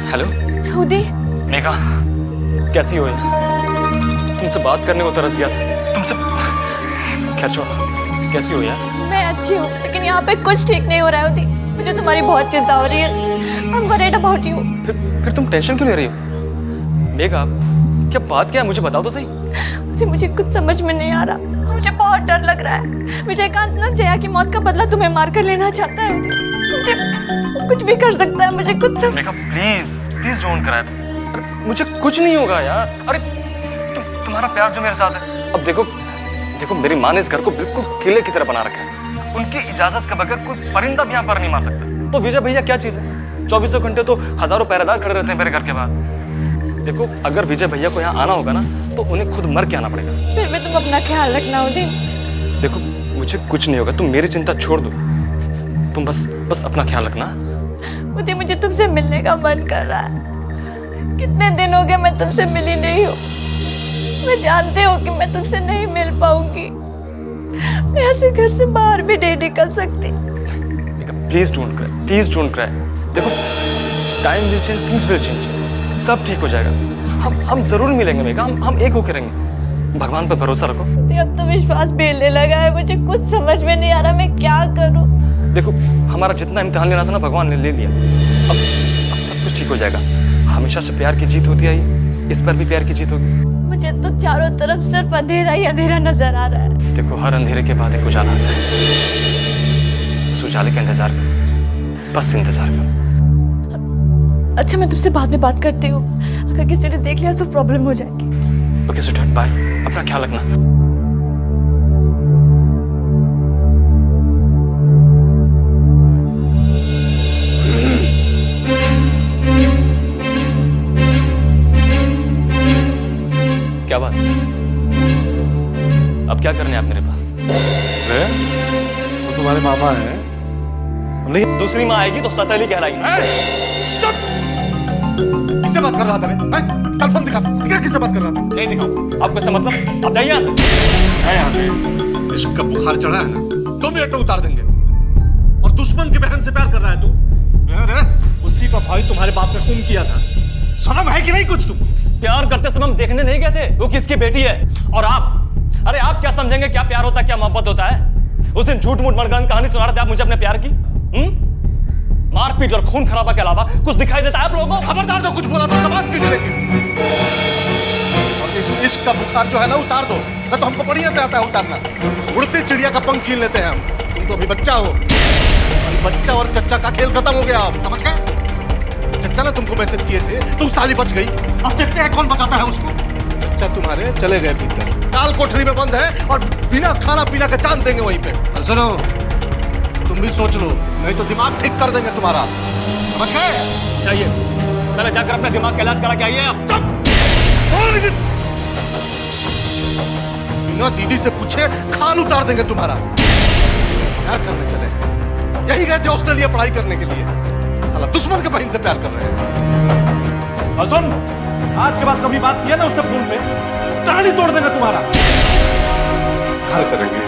Hello उदी, मेघा, कैसी हो यार? तुमसे बात करने को तरस गया था तुमसे। खैर छोड़ो, कैसी हो यार? मैं अच्छी हूँ लेकिन यहाँ पे कुछ ठीक नहीं हो रहा है उदी। मुझे तुम्हारी बहुत चिंता हो रही है। I'm worried about you। फिर तुम टेंशन क्यों ले रही हो? मेघा, क्या बात क्या है, मुझे बताओ तो सही। मुझे कुछ समझ में नहीं आ रहा। मुझे बहुत डर लग रहा है। विजयकांत ना जया की मौत का बदला तुम्हें मार कर लेना चाहता है। मुझे कुछ भी कर सकता है। मुझे कुछ मेघा प्लीज डोंट क्राई। अरे मुझे कुछ नहीं होगा यार। अरे तुम्हारा प्यार जो मेरे साथ है। अब देखो मेरी माँ ने इस घर को बिल्कुल किले की तरह बना रखा है। उनकी इजाजत के बगैर कोई परिंदा भी यहाँ पर नहीं मार सकता। तो विजय भैया क्या चीज है? 24 घंटे तो हजारों पहरेदार खड़े रहते हैं मेरे घर के बाहर। देखो अगर विजय भैया को यहाँ आना होगा ना तो उन्हें खुद मर के आना पड़ेगा। फिर भी तुम अपना ख्याल रखना उदी। देखो मुझे कुछ नहीं होगा, तुम मेरी चिंता छोड़ दो। तुम बस अपना ख्याल रखना। उदी मुझे तुमसे मिलने का मन कर रहा है। कितने दिन हो गए मैं तुमसे मिली नहीं हूँ। मैं जानती हूँ कि मैं तुमसे नहीं मिल पाऊंगी। मैं ऐसे घर से बाहर भी नहीं निकल सकती। Please don't cry. देखो time will change, things will change. सब ठीक हो जाएगा। हम जरूर मिलेंगे मेघा। हम एक होकर रहेंगे। भगवान पर भरोसा रखो। अब तो विश्वास बेलने लगा है। मुझे कुछ समझ में नहीं आ रहा मैं क्या करूं। देखो हमारा जितना इम्तिहान लेना था ना भगवान ने ले लिया। अब सब कुछ ठीक हो जाएगा। हमेशा से प्यार की जीत होती आई, इस पर भी प्यार की जीत होगी। मुझे तो चारों तरफ सिर्फ अंधेरा ही अंधेरा नजर आ रहा है। देखो हर अंधेरे के बाद एक उजाला आता है। उस उजाले का इंतजार करो, बस इंतजार करो। अच्छा मैं तुमसे बाद में बात करती हूँ। अगर किसी ने देख लिया तो प्रॉब्लम हो जाएगी। Okay sweetheart, bye. अपना ख्याल रखना। क्या बात? अब क्या करने आप मेरे पास? वो तुम्हारे मामा है। नहीं, दूसरी माँ आएगी तो सतैली कहलाएगी। चुप! किससे बात कर रहा था? कल फोन दिखा किससे बात कर रहा था? नहीं दिखाओ। आपको इससे मतलब? आप जाइए यहाँ से। है यहाँ से। इश्क का बुखार चढ़ा है ना, 2 मिनट में उतार देंगे। और दुश्मन की बहन से प्यार कर रहा है तू? अरे उसी का भाई तुम्हारे बाप ने खून किया था। शर्म है कि नहीं कुछ तुम? प्यार करते समय हम देखने नहीं गए थे वो किसकी बेटी है। और अरे आप क्या समझेंगे क्या प्यार होता है, क्या मोहब्बत होता है? उस दिन झूठ मूठ मनगढ़ंत कहानी सुना रहे थे आप मुझे अपने प्यार की। मारपीट और खून खराबा के अलावा कुछ दिखाई देता है आप लोगों को? खबरदार, तो कुछ बोला तो जबान खींच लेंगे। और इस इश्क का बुखार जो है ना उतार दो, ना तो हमको बढ़िया से आता है उतारना। उड़ती चिड़िया का पंख कीन लेते हैं हम। तुम तो अभी बच्चा हो। अभी बच्चा और चच्चा का खेल खत्म हो गया। आप समझ गए? चच्चा ने तुमको मैसेज किए थे तो साली बच गई। अब देखते हैं कौन बचाता है उसको। चच्चा तुम्हारे चले गए भीतर, काल कोठरी में बंद है और बिना खाना पीना के जान देंगे वहीं पे। और सुनो, तुम भी सोच लो, नहीं तो दिमाग ठीक कर देंगे तुम्हारा। समझ गए? चाहिए पहले जाकर अपने दिमाग का इलाज करा के आइए आप। बिना दीदी से पूछे खान उतार देंगे तुम्हारा। प्यार करने चले हैं, यही गए थे ऑस्ट्रेलिया पढ़ाई करने के लिए। साला दुश्मन के बहन से प्यार कर रहे हैं। और सुन, आज के बाद कभी बात किया ना उससे फोन पे, कहानी तोड़ देंगे तुम्हारा। हल करेंगे।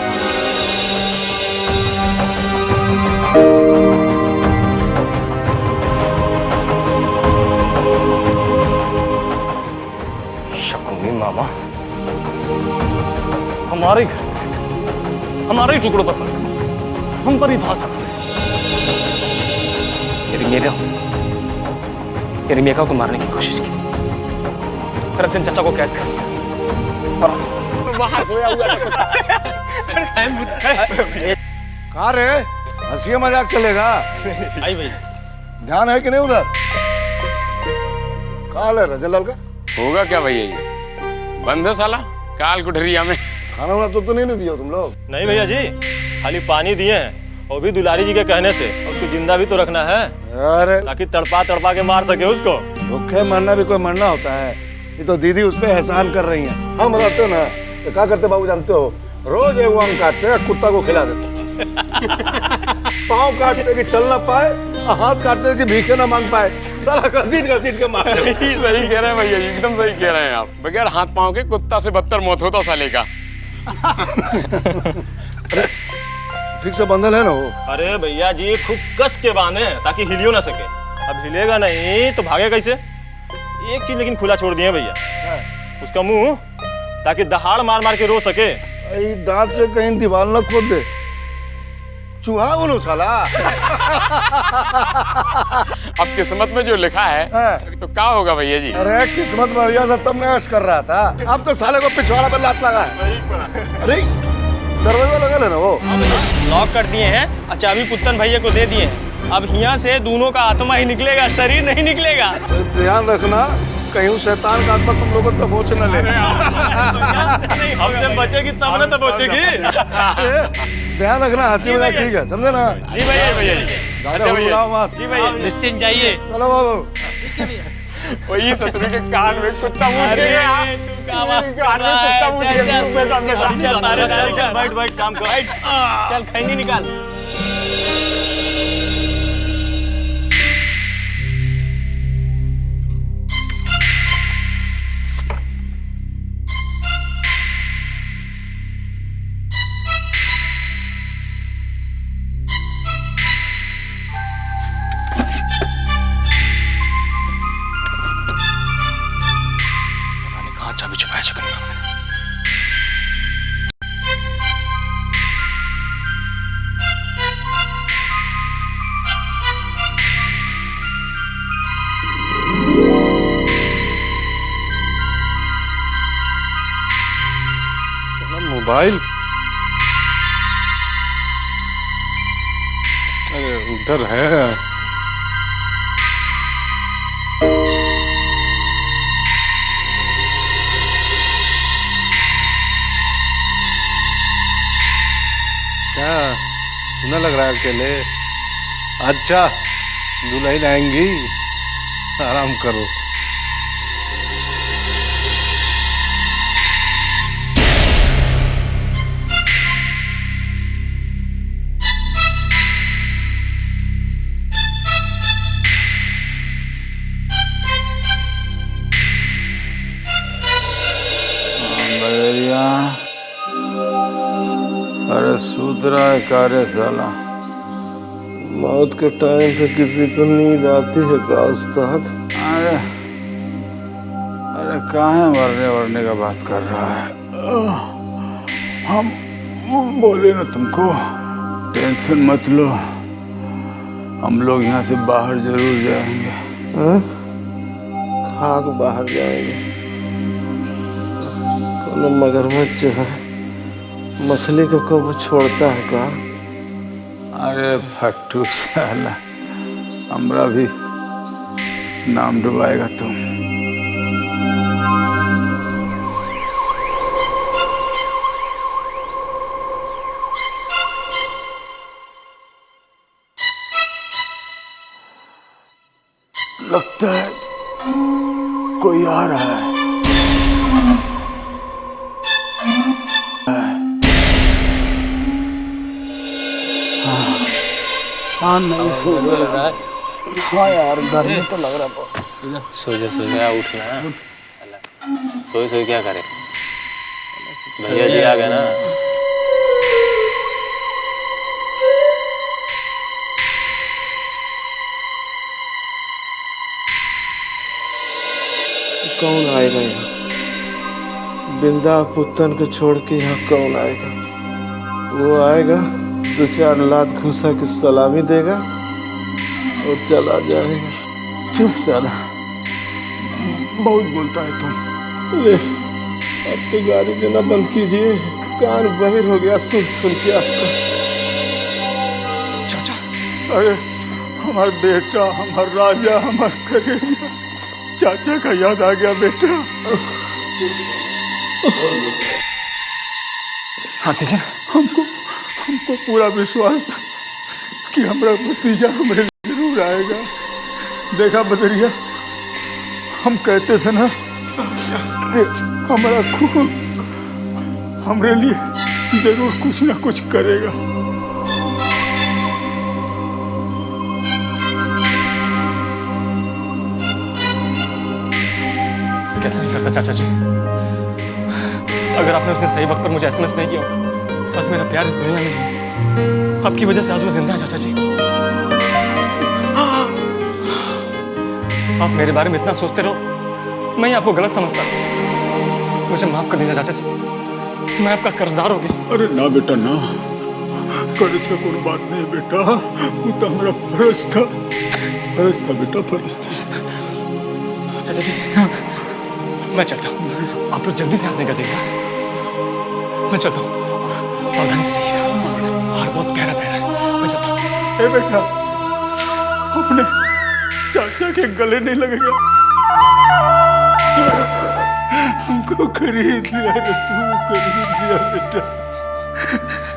शकुनी मामा हमारे घर में, हमारे ही टुकड़ों पर पड़कर हम पर ही धास मेरी मेघा को मारने की कोशिश की। रंजन चाचा को कैद कर लिया और आज बाहर सोया हुआ कहाँ रे? हंसी मजाक चलेगा? आई भाई ध्यान है कि नहीं उधर? कहाँ है रंजन लाल का? होगा क्या भैया, ये बंद है साला काल कुठरिया में। खाना वाना तो नहीं दिया तुम लोग? नहीं भैया जी, खाली पानी दिए हैं, वो भी दुलारी जी के कहने से। उसको जिंदा भी तो रखना है, अरे ताकि तड़पा तड़पा के मार सके उसको। भूखे मरना भी कोई मरना होता है। ये तो दीदी उस पे एहसान कर रही हैं। हम रहते ना तो क्या करते बाबू जानते हो? रोज एक आम काटते कुत्ता को खिला देते। पाँव काटते कि चल ना पाए, हाथ काटते कि भीखे ना मांग पाए। साला घसीट के मार। सही कह रहे हैं भैया, एकदम सही कह रहे हैं आप। बगैर हाथ पाँव के कुत्ता से बदतर मौत होता साले का। ठीक से बंधल है ना वो? अरे भैया जी खूब कस के बांधे ताकि हिलियो ना सके। अब हिलेगा नहीं तो भागे कैसे? एक चीज लेकिन खुला छोड़ दिए भैया, उसका मुंह, ताकि दहाड़ मार मार के रो सके। भाई दांत से कहीं दीवार न खोद दे, चूहा बोलो साला। अब किस्मत में जो लिखा है तो क्या होगा भैया जी? अरे किस्मत मर गया था तब मैं ऐश कर रहा था, अब तो साले को पिछवाड़ा पर लात लगा है। अरे दरवाजा लगा लेना वो लॉक कर दिए हैं और चाबी पुत्तन भैया को दे दिए हैं। अब यहाँ से दोनों का आत्मा ही निकलेगा, शरीर नहीं निकलेगा। तो ध्यान रखना कहीं शैतान का आत्मा तुम लोगों को दबोच न ले। हमसे बचेगी तब ना दबोचेगी। ध्यान रखना, हंसी मजाक ठीक है, समझे ना? जी भैया, भैया जी। ज्यादा हुड़हुड़ाओ मत। जी भैया, निश्चिंत जाइए। चलो बाबू। वही ससुरी के कान में कुत्ता मुंह देगा। कान में कुत्ता मुंह देगा। बैठ बैठ काम कर। चल खैनी निकाल। चाबी छुपाया छुपाया। मोबाइल अरे उधर है। क्या सुना लग रहा है अकेले? अच्छा दुल्हन आएंगी, आराम करो। अरे सूत रहा है कार्य साला। मौत के टाइम पे किसी को नींद आती है का उस्ताद? अरे अरे कहाँ मरने वरने का बात कर रहा है? हम बोले ना तुमको, टेंशन मत लो, हम लोग यहाँ से बाहर जरूर जाएंगे। खाक बाहर जाएंगे? कोनो मगरमच्छ जो है मछली को कब छोड़ता है का? अरे फट्टू साला, हमरा भी नाम डुबाएगा तुम। लगता है कोई आ रहा है। हाँ नहीं सो रहा है। हाँ यार गर्मी तो लग रहा है। सो जा उठना। सोए क्या करे, भैया जी आ गए ना। कौन आएगा यहाँ? बिंदा पुत्तन को छोड़ के यहाँ कौन आएगा? वो आएगा, दो चार लात घुसा के सलामी देगा और चला जाएगा। चुप साला, बहुत बोलता है तुम। अरे अब तो गाड़ी देना बंद कीजिए, कान बहिर हो गया सुन सुन के आपका। चाचा, अरे हमार बेटा, हमार राजा, हमार करेजा, चाचा का याद आ गया बेटा। हाँ दीजिए। हमको पूरा विश्वास था कि हमारा भतीजा हमारे लिए जरूर आएगा। देखा बदरिया, हम कहते थे ना कि हमारा खून हमारे लिए जरूर कुछ ना कुछ करेगा। कैसे नहीं करता चाचा जी? अगर आपने उसने सही वक्त पर मुझे एसएमएस नहीं किया होता, तो आज मेरा प्यार इस दुनिया में नहीं होता। आपकी वजह से आज वो जिंदा है चाचा जी। आप मेरे बारे में इतना सोचते रहो, मैं ही आपको गलत समझता। मुझे माफ कर दीजिए चाचा जी, मैं आपका कर्जदार हो गया। अरे ना बेटा ना, कर्ज का कोई बात नहीं है बेटा, वो तो हमारा फर्ज था बेटा, फर्ज था। चाचा जी मैं चलता हूँ, आप लोग जल्दी से यहाँ से निकल जाइएगा। मैं चलता हूँ, सावधानी से जाइएगा, हार बहुत गहरा बह रहा है। मैं चलता हूँ। ए बेटा, अपने चाचा के गले नहीं लगेगा। हमको खरीद लिया रे तू, खरीद लिया बेटा,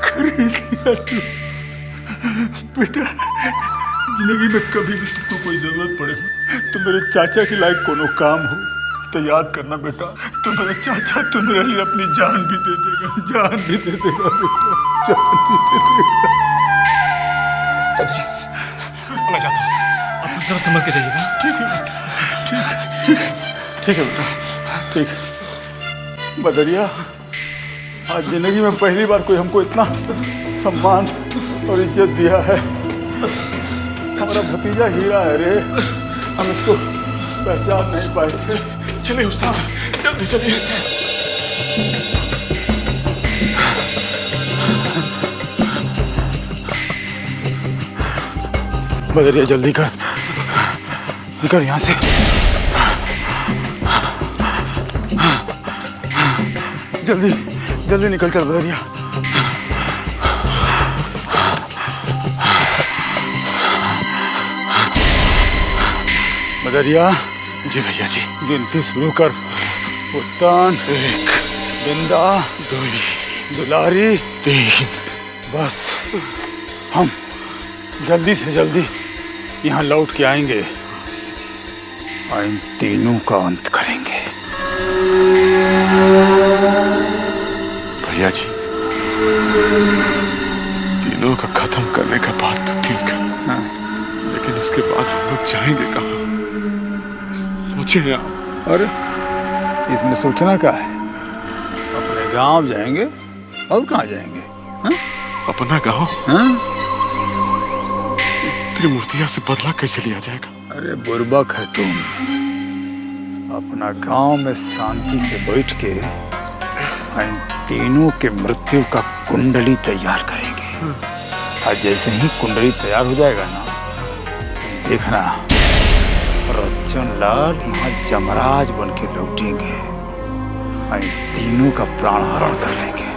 खरीद लिया तू बेटा। जिंदगी में कभी भी तुमको कोई जरूरत पड़े तो मेरे चाचा के लायक कोनो काम हो तो याद करना बेटा, तो मेरा चाचा तुम्हारे लिए अपनी जान भी दे देगा, जान भी दे देगा बेटा, जान भी दे देगा। चाचा जी मैं जाता हूँ, आप लोग जरा संभल के जाइएगा। ठीक है बेटा, ठीक है बेटा, ठीक है। बदरिया, आज जिंदगी में पहली बार कोई हमको इतना सम्मान और इज्जत दिया है। हमारा भतीजा हीरा है रे, हम इसको पहचान नहीं पाए थे। चलिए उस्ताद जल्दी चलिए। बदरिया जल्दी कर, निकल यहाँ से। जल्दी जल्दी निकल चल बदरिया। बदरिया। जी भैया जी। गिनती शुरू कर। उत्तान, बिंदा, दुलारी, बस हम जल्दी से जल्दी यहाँ लौट के आएंगे और इन तीनों का अंत करेंगे। भैया जी, तीनों का खत्म करने का बात तो ठीक है, लेकिन इसके बाद हम लोग जाएंगे कहाँ? सोचिए आप। अरे इसमें सोचना क्या है, अपने गांव जाएंगे और कहाँ जाएंगे? हा? अपना गांव? हाँ? त्रिमूर्तिया से बदला कैसे लिया जाएगा? अरे बुर्बक है तुम, अपना गांव में शांति से बैठ के इन तीनों के मृत्यु का कुंडली तैयार करेंगे। और जैसे ही कुंडली तैयार हो जाएगा ना, देखना रज्जन लाल यहाँ जमराज बन के लौटेंगे और इन तीनों का प्राण हरण कर लेंगे।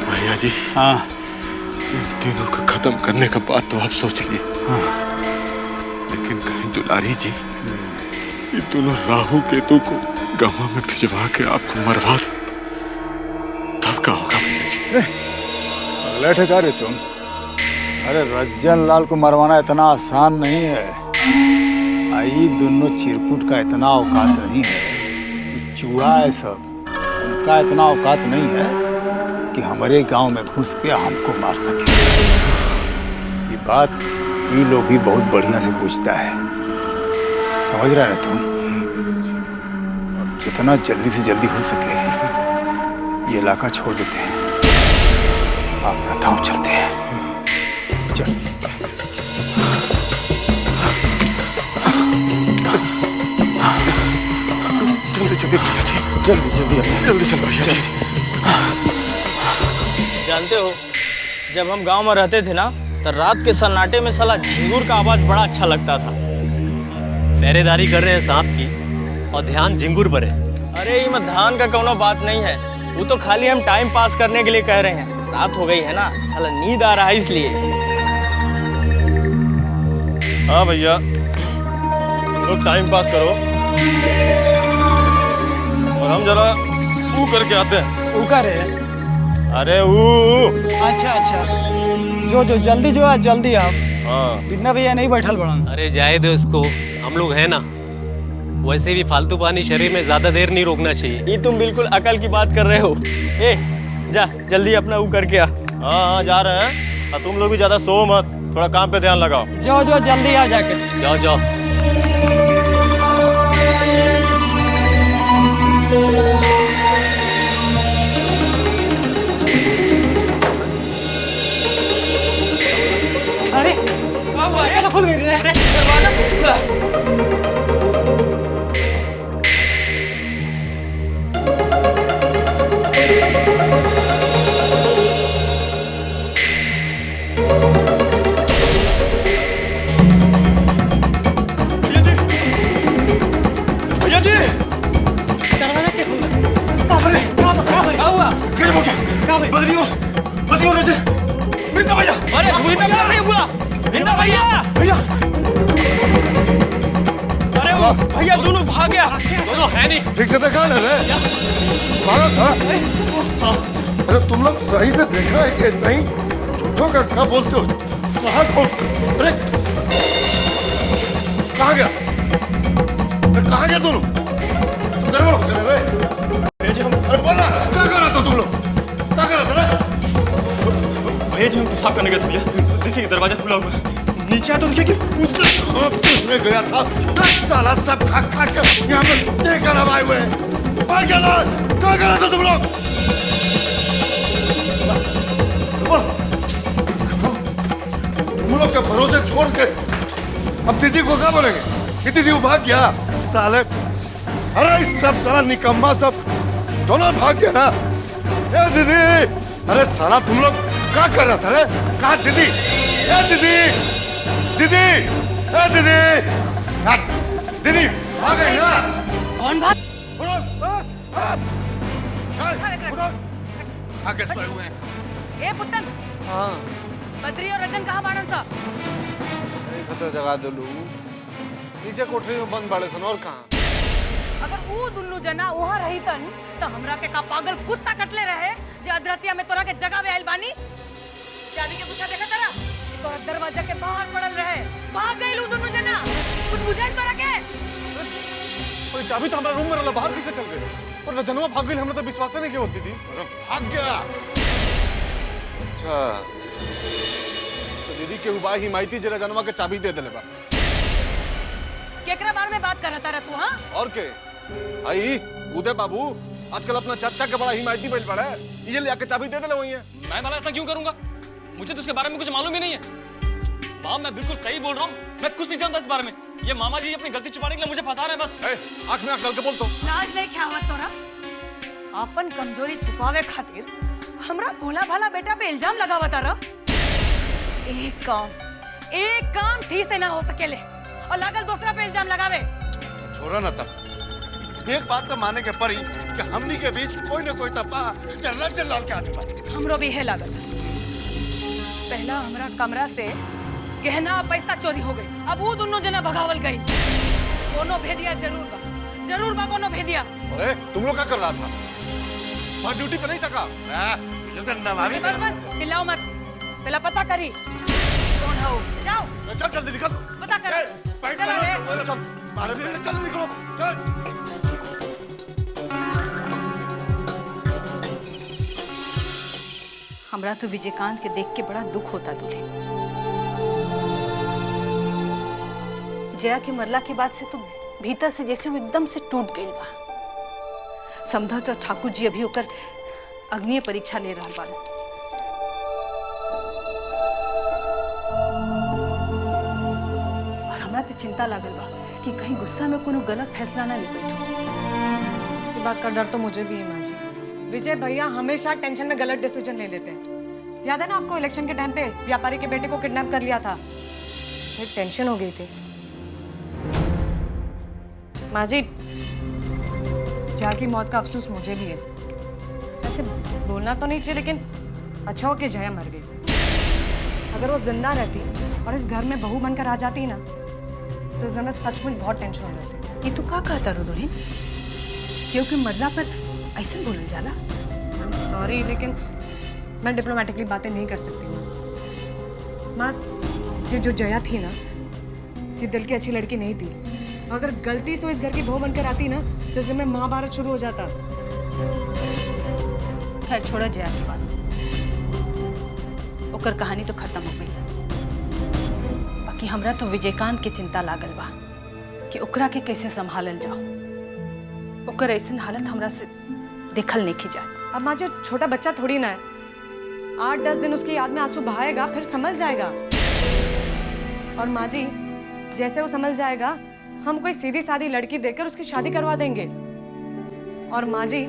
भैया जी, हाँ, इन तीनों का खत्म करने का बात तो आप सोचेंगे, हाँ। लेकिन कहीं दुलारी जी ये दोनों राहु केतु को गवा में भिजवा के आपको मरवा दे, तब क्या होगा भैया जी? अगला ठेका रे तुम। अरे रज्जन लाल को मरवाना इतना आसान नहीं है। आई दोनों चिरकुट का इतना औकात नहीं है, ये चूहा है सब, उनका इतना औकात नहीं है कि हमारे गांव में घुस के हमको मार सके। ये बात ये लोग भी बहुत बढ़िया से पूछता है, समझ रहे हैं तुम? अब जितना जल्दी से जल्दी हो सके ये इलाका छोड़ देते हैं, अपना गांव चलते हैं। चल। जल्दी जल्दी भैया जी, जल्दी जल्दी जल्दी चलो भैया जी। जानते हो, जब हम गांव में रहते थे ना, तो रात के सन्नाटे में साला झिंगुर का आवाज बड़ा अच्छा लगता था। पहरेदारी कर रहे हैं सांप की और ध्यान झिंगुर पर है। अरे ये में ध्यान का कोनो बात नहीं है, वो तो खाली हम टाइम पास करने के लिए कह रहे हैं। रात हो गई है ना, साला नींद आ रहा है इसलिए। हाँ भैया, लोग टाइम पास करो और हम जरा ऊ करके आते हैं। ऊ करे? अरे ऊ। अच्छा अच्छा, जो जो जल्दी जो है जल्दी आप। हाँ। बिना भैया नहीं बैठल बड़ा। अरे जाए दो उसको, हम लोग हैं ना। वैसे भी फालतू पानी शरीर में ज्यादा देर नहीं रोकना चाहिए। ये तुम बिल्कुल अकल की बात कर रहे हो। ए जा जल्दी अपना ऊ करके आ। हाँ हाँ जा रहे हैं, और तुम लोग भी ज्यादा सो मत, थोड़ा काम पे ध्यान लगाओ। जो जो जल्दी आ जाके। जाओ जाओ। अरे खुल गई रे। विंदा भैया नहीं बुला, विंदा भैया भैया अरे वो भैया दोनों भाग गया, दोनों है नहीं। ठीक से देखा ना रे, भागा था। अरे तुम लोग सही से देखा है कि सही झूठों का क्या बोलते हो? कहाँ खोल? अरे कहाँ गया? अरे कहाँ गया तुम लोग? तुम बोलो करे रे? अरे बोला क्या कर रहा था तुम लोग? क्या कर रहा था रे? भैया जी हम पेशाब करने गए थे भैया, देखिए दरवाजा खुला हुआ है, नीचे आया तो देखिए कि मैं गया था, साला सब खा खा के यहाँ पे देकर हम आए हुए हैं। भाग गया ना? क्या कर रहा था तुम लोग? तुम लोग के भरोसे छोड़ के अब दीदी को क्या बोलेंगे? कि दीदी वो भाग गया साले। अरे इस सब साला निकम्मा सब दोनों भाग गया ना। ए दीदी, अरे साला तुम लोग क्या कर रहा था रे? कहा दीदी? ए दीदी, दीदी, ए दीदी, दीदी भाग गई ना? कौन भाग? आगे सोए हुए हैं। ए पुत्तन, हाँ बद्री और रजन कहाँ बाणन सा? खतर जगा दो लू, नीचे कोठरी में बंद बाड़े सन और कहाँ? अगर वो दुन्नु जना वहाँ रही तन तो हमरा के का पागल कुत्ता कटले रहे जे अधरतिया में तोरा के जगह में आइल बानी। चाबी के पूछा देखा तेरा तोरा दरवाजा के बाहर पड़ल रहे, भाग गइल उ दुन्नु जना। कुछ बुझाइल तोरा के? और चाबी तो हमारा रूम में रहला, बाहर कैसे चल गए? और रजनवा भाग गई, हमरा तो विश्वास नहीं के होती थी। अरे भाग गया। अच्छा तो दीदी के उबाई हिमायती जरा जनवा के चाबी दे देले बा। केकरा बारे में बात कर रहा तू? हाँ और के आई उदय बाबू आजकल अपना चाचा के बड़ा हिमायती बैल बड़ा है, ये ले आके चाबी दे देले वही है। मैं भला ऐसा क्यों करूंगा? मुझे तो उसके बारे में कुछ मालूम ही नहीं है। माँ मैं बिल्कुल सही बोल रहा हूँ, मैं कुछ नहीं जानता इस बारे में। ये मामा जी अपनी गलती छुपाने के लिए मुझे फंसा रहे हैं बस। आंख में आंख डाल के बोल तो। लाज नहीं क्या हुआ तोरा? अपन कमजोरी छुपावे खातिर हमरा भोला भाला बेटा पे इल्जाम लगावा तारा। एक काम ठीक से ना हो सकेले और लागल दूसरा पे इल्जाम लगावे। छोड़ा ना था। एक बात तो माने के पड़ी कि हमनी के बीच कोई न कोई तपा चल लाल के आदमी बा। हमरो भी है लागत। पहला हमरा कमरा से गहना पैसा चोरी हो गई, अब वो दोनों जना भगावल गई। कोनो भेदिया जरूर बा कोनो भेदिया। अरे तुम लोग क्या कर रहा था? वहाँ ड्यूटी पे नहीं थका? बस चिल्लाओ मत, पहला पता करी कौन हो। जाओ चल जल्दी निकल, पता कर। चलो रे। चल निकलो चल। हमरा तो विजयकांत के देख के बड़ा दुख होता दूल्हे। जया के मरला के बाद से तो भीतर से जैसे वो एकदम से टूट गई बा। समझा तो ठाकुर जी अभी होकर अग्नि परीक्षा ले रहा बा। और हमरा तो चिंता लागल बा कि कहीं गुस्सा में कोनो गलत फैसला ना ले बैठो। इसी बात का डर तो मुझे भी है माँ जी। विजय भैया हमेशा टेंशन में गलत डिसीजन ले लेते हैं। याद है ना आपको इलेक्शन के टाइम पे व्यापारी के बेटे को किडनैप कर लिया था? फिर टेंशन हो गई थी। माँ जी जया की मौत का अफसोस मुझे भी है। ऐसे बोलना तो नहीं चाहिए लेकिन अच्छा हो कि जया मर गई। अगर वो जिंदा रहती और इस घर में बहू बनकर आ जाती ना तो इस घर में सचमुच बहुत टेंशन हो जाती। ये तो का कहता रो दुल्हन? क्योंकि मरला पर ऐसा बोलल जाला? सॉरी लेकिन मैं डिप्लोमेटिकली बातें नहीं कर सकती माँ। ये जो जया थी ना ये दिल की अच्छी लड़की नहीं थी। अगर गलती से इस घर की बहू बनकर आती ना तो इस घर में महाभारत शुरू हो जाता। खैर छोड़ा जया की बात, ओकर कहानी तो खत्म हो गई। बाकी हमरा तो विजयकांत के चिंता लागल बा कि ओकरा के कैसे संभालल जाओ। ओकर ऐसन हालत हमरा से देखल नहीं जाए। अब माँ जो छोटा बच्चा थोड़ी ना है, 8-10 दिन उसकी याद में आंसू बहाएगा फिर संभल जाएगा। और माँ जी जैसे वो संभल जाएगा हम कोई सीधी सादी लड़की देकर उसकी शादी करवा देंगे। और माँ जी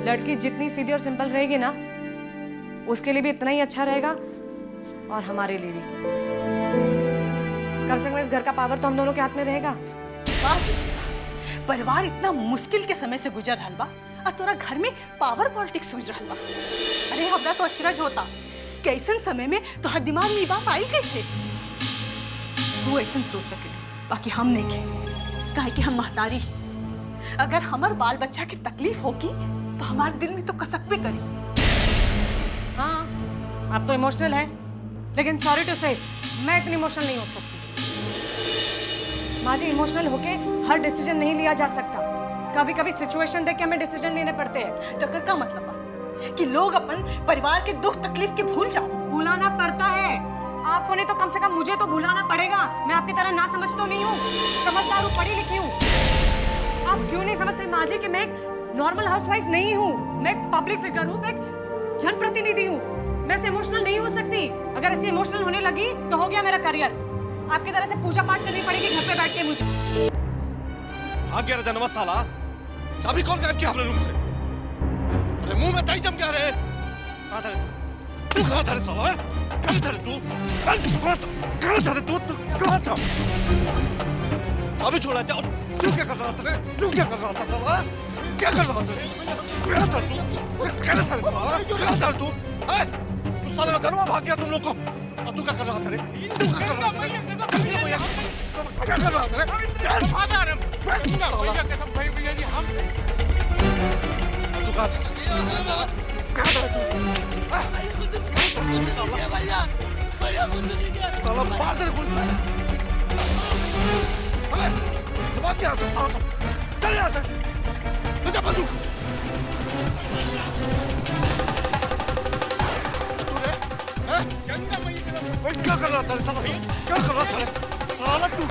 लड़की जितनी सीधी और सिंपल रहेगी ना उसके लिए भी इतना ही अच्छा रहेगा और हमारे लिए भी। कम से कम इस घर का पावर तो हम दोनों के हाथ में रहेगा। परिवार इतना मुश्किल के समय से गुजर रहा बा और तोरा घर में पावर पॉलिटिक्स सूझ रहा बा। अरे हमरा तो अचरज होता कैसन समय में तो हर दिमाग में ये बात आई कैसे? तू ऐसा सोच सके, बाकी हम नहीं के, काहे कि हम महतारी। अगर हमार बाल बच्चा की तकलीफ होगी तो हमारे दिल में तो कसक पे करी। हाँ, आप तो इमोशनल है, लेकिन सॉरी टू से मैं इतनी इमोशनल नहीं हो सकती। माँ जी, इमोशनल होके हर डिसीजन नहीं लिया जा सकता। कभी कभी सिचुएशन देख के हमें डिसीजन लेने पड़ते हैं। तो क्या मतलब कि लोग अपन परिवार के दुख तकलीफ के भूल जाओ? भुलाना पड़ता है आपको, नहीं तो कम से कम मुझे तो भुलाना पड़ेगा। मैं आपकी तरह ना समझ तो नहीं हूँ, समझदार हूँ, पढ़ी लिखी हूँ। आप क्यों नहीं समझते माँ जी कि मैं एक नॉर्मल हाउसवाइफ नहीं हूँ, मैं एक पब्लिक फिगर हूँ, मैं एक जनप्रतिनिधि हूँ। मैं ऐसे इमोशनल नहीं हो सकती। अगर ऐसे इमोशनल होने लगी तो हो गया मेरा करियर। आपकी तरह से पूजा पाठ करनी पड़ेगी घर पे बैठ के मुझे। हाँ क्या जनवा साला, चाबी कौन गायब किया अपने रूम से? अरे मुंह में दही जम गया रे। कहाँ था रे तू? कहाँ था रे साला? कहाँ था रे तू? कहाँ था रे तू? कहाँ था? चाबी छोड़ा क्या? तू क्या कर रहा था रे? तू क्या कर रहा था साला? क्या कर रहा था? कहाँ था तू? कहाँ था रे साला? कहाँ था तू? तू साला जनवा भाग गया तुम लोग को। और तू क्या कर रहा था रे? तू क्या कर रहा था रे? क्या कर रहा था रे? भाग आ रहे भैया कसम भैया जी हम। तू कहाँ था? कहाँ था तू? भैया भैया मुझे नहीं किया साला, मार दे बोल। भाग यहाँ से साला, चल यहाँ से, ले जा बंदूक। तू रे, हैं? क्या कर रहा था रे साला? क्या कर रहा था रे साला तू?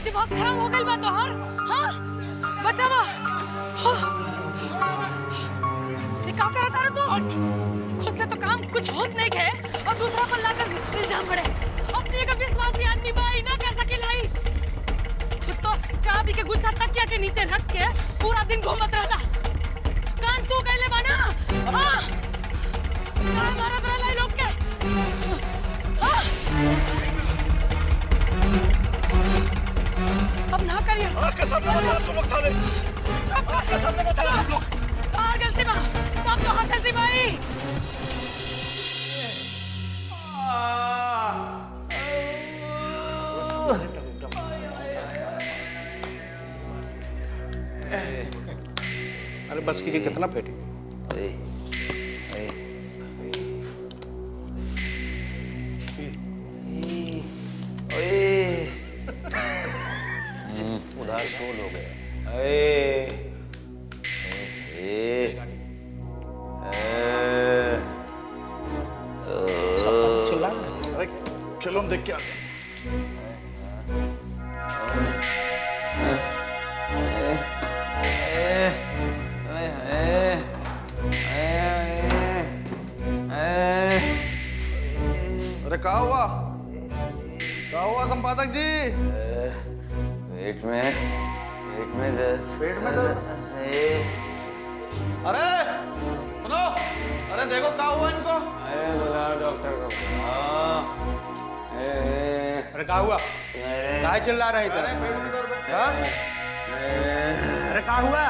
दिमाग खराब हो गई बात तो हर हाँ बचावा ये क्या कर रहा तू? खुद से तो काम कुछ होत नहीं है और दूसरा पर लाकर इल्जाम पड़े। अपने का विश्वासी आदमी बाई ना कर सके लाई। खुद तो चाबी के गुच्छा तकिया के नीचे रख के पूरा दिन घूमत रहला। कान तू गईले बाना हाँ काय मारत रहला लोग के हाँ? अब ना करिए। कसम न बता तुम लोग साले। चुप कर। कसम न बता तुम लोग। तार गलती बा, सब तो हर गलती बाई। अरे बस कीजिए, कितना फेंटे? उधार सोल हो गया। अरे खेलो, हम देख के आते हैं। अरे क्या हुआ? क्या हुआ संपादक जी? पेट में दर्द। पेट में दर्द? अरे सुनो, अरे देखो क्या हुआ इनको? बुलाओ डॉक्टर को। अरे क्या हुआ? क्या चिल्ला रहे थे? अरे पेट में दर्द है। हाँ? अरे क्या हुआ?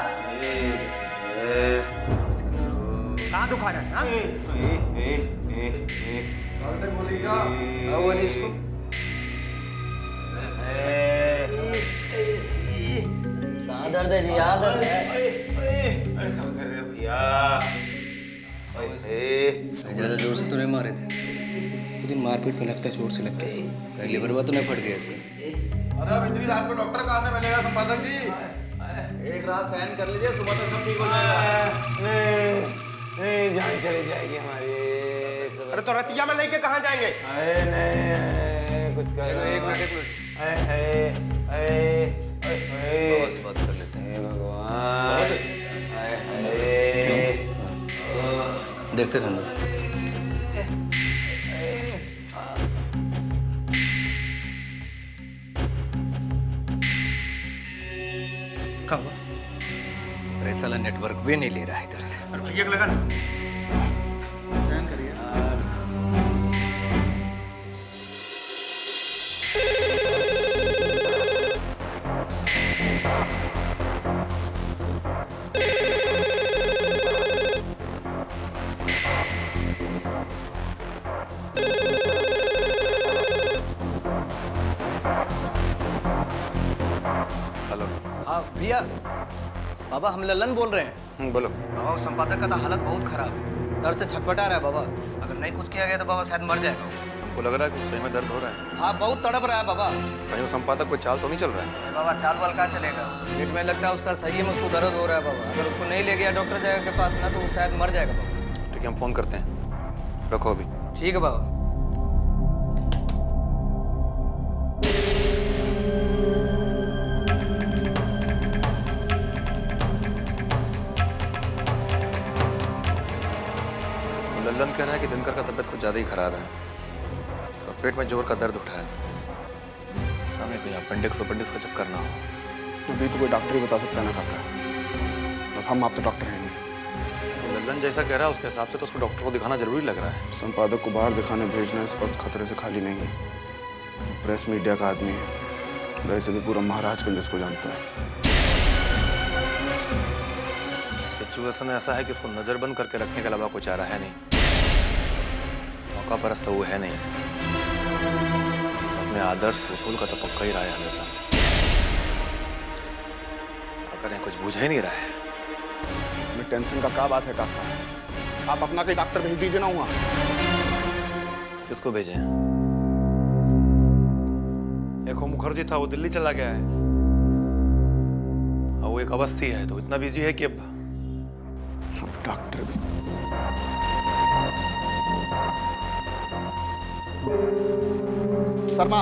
कहाँ दुखा रहा है? हाँ? डॉक्टर बोलेगा क्या हुआ जी इसको? कहाँ दर्द है जी? यहाँ दर्द है। अरे क्या कर रहे हो भैया? ज्यादा जोर से तो नहीं मारे थे। दिन मारपीट में लगता है जोर से लग गया। कहीं लिवर तो नहीं फट गया इसका? अरे अब इतनी रात को डॉक्टर कहाँ से मिलेगा संपादक जी? एक रात सहन कर लीजिए, सुबह तक सब ठीक हो जाएगा। नहीं जान चली जाएगी हमारी। अरे तो रतिया में लेके कहाँ जाएंगे? नहीं कुछ कर। एक मिनट। बाबा से बात कर लेते हैं। भगवान देखते रहना। क्या हुआ? अरे साला नेटवर्क भी नहीं ले रहा है इधर से। अरे भैया को लगा ना, सहन करिए। हेलो। हाँ भैया, बाबा हम लल्लन बोल रहे हैं। बोलो। बाबा संपादक का तो हालत बहुत खराब है, दर्द से छटपटा रहा है बाबा। अगर नहीं कुछ किया गया तो बाबा शायद मर जाएगा। तुमको लग रहा है कि सही में दर्द हो रहा है? हाँ बहुत तड़प रहा है बाबा। कहीं वो संपादक को चाल तो नहीं चल रहा है? अरे बाबा चाल वाल कहाँ चलेगा, पेट में लगता है उसका, सही में उसको दर्द हो रहा है बाबा। अगर उसको नहीं ले गया डॉक्टर जाएगा के पास ना तो वो शायद मर जाएगा बाबा। ठीक है, हम फोन करते हैं, रखो अभी। ठीक है बाबा। लल्लन कह रहा है कि दिनकर का तबीयत कुछ ज़्यादा ही खराब है, उसका पेट में जोर का दर्द उठा है। हमें कोई अपेंडिक्स का चक्कर ना हो। अभी तो कोई डॉक्टर ही बता सकता है ना काका, अब हम आप तो डॉक्टर हैं नहीं। लल्लन जैसा कह रहा है उसके हिसाब से तो उसको डॉक्टर को दिखाना जरूरी लग रहा है। संपादक को बाहर दिखाने भेजना इस वक्त खतरे से खाली नहीं है। प्रेस मीडिया का आदमी है, वैसे भी पूरा महाराजगंज उसको जानता है। सिचुएशन ऐसा है कि उसको नजरबंद करके रखने के अलावा कुछ चारा है नहीं। मौका परस्त तो वो है नहीं, अपने आदर्श उसूल का तो पक्का ही रहा है हमेशा। क्या करें, कुछ बुझ ही नहीं रहा है। इसमें टेंशन का क्या बात है काका, आप अपना कोई डॉक्टर भेज दीजिए ना वहाँ। किसको भेजें? एक वो मुखर्जी था, वो दिल्ली चला गया है, और वो एक अवस्थी है, तो इतना बिजी है कि अब डॉक्टर भी। शर्मा,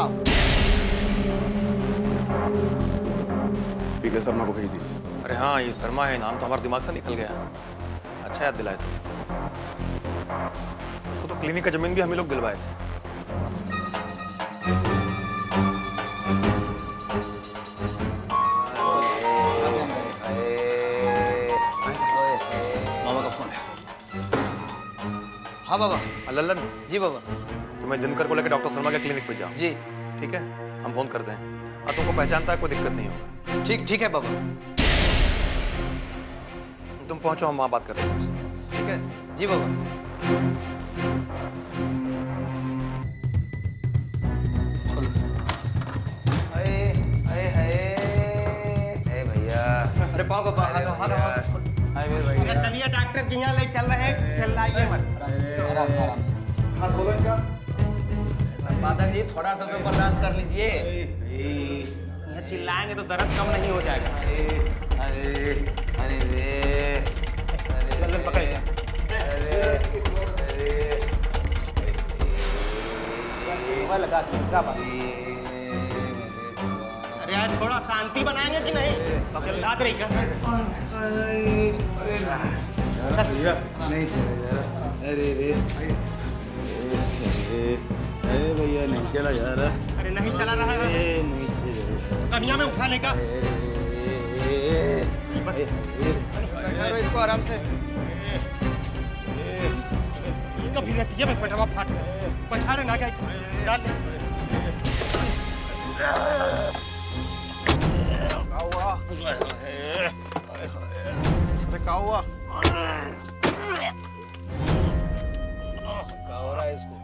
पीके शर्मा को भेज दीजिए। अरे हाँ, ये शर्मा है, नाम तो हमारे दिमाग से निकल गया। अच्छा याद दिलाए तुम। उसको तो क्लिनिक का जमीन भी हम ही लोग दिलवाए थे। मामा का फोन है। हाँ बाबा। लल्लन जी बाबा। तुम्हें दिनकर को लेकर डॉक्टर शर्मा के क्लिनिक पे जाओ। जी ठीक है, हम फोन करते हैं। और तुमको पहचानता है, कोई दिक्कत नहीं होगा। ठीक है बाबा। तुम पहुंचो, हम वहां बात करते हैं तुमसे। ठीक है जी बाबा। भैया, अरे पाँव का हाथ। चलिए डॉक्टर के यहाँ ले चल रहे हैं, चिल्लाइए मत। आराम से। हाथ खोलो इनका। संपादक जी थोड़ा सा तो बर्दाश्त कर लीजिए। यहाँ चिल्लाएंगे तो दर्द कम नहीं हो जाएगा। लल्लन पकड़ लिया। लगा दिया। अरे यार थोड़ा शांति बनाएंगे कि नहीं? पकड़ रही क्या? नहीं चलेगा। अरे भैया नहीं चला जा रहा। अरे नहीं चला रहा है, कन्या में उठा लेगा। इसको आराम से। कभी रहती है पैठवा फाट बैठा रहे ना क्या डाल ले। अरे क्या हुआ? क्या हो रहा है इसको?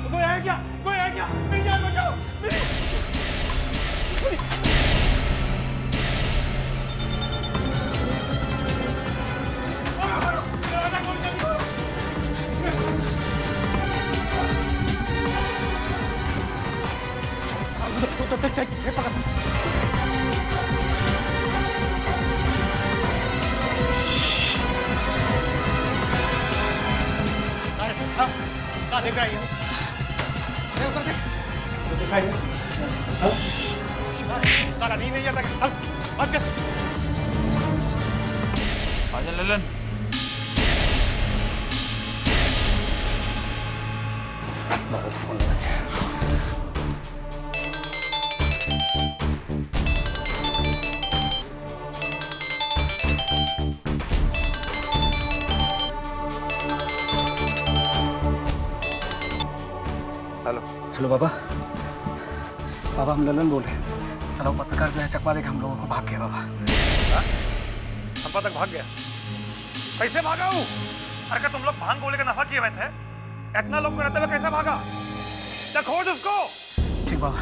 कोई है क्या? है क्या? मेरी जान बचाओ, मेरी क्या देख रहा है ये? सारा नींद नहीं आता, चल बंद कर। आजा ललन। हेलो हेलो बाबा। बाबा हम ललन बोल रहे हैं। साला वो पत्रकार जो है चकवा देकर हम लोगों को भाग गया बाबा। संपादक भाग गया? कैसे भागा हूँ? अरे क्या तुम लोग भांग गोले का नफा किए हुए थे? इतना लोग को रहते हुए कैसे भागा? क्या खोज उसको? ठीक बाबा।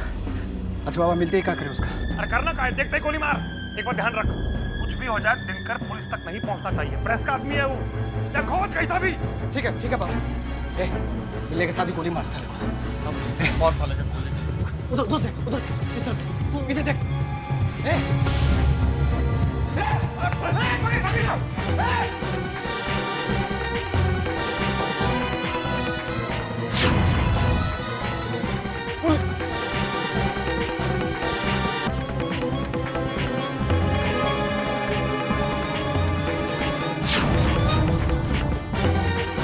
अच्छा बाबा मिलते ही क्या करें उसका? अरे करना का है, देखते ही गोली मार। एक बार ध्यान रख, कुछ भी हो जाए दिनकर पुलिस तक नहीं पहुंचना चाहिए। प्रेस का आदमी है वो। क्या खोज कैसा भी? ठीक है बाबा। ए मिलने के साथ ही गोली मार साले को। और साले का उधर उधर देख, उधर इस तरफ देख, पीछे देख। ए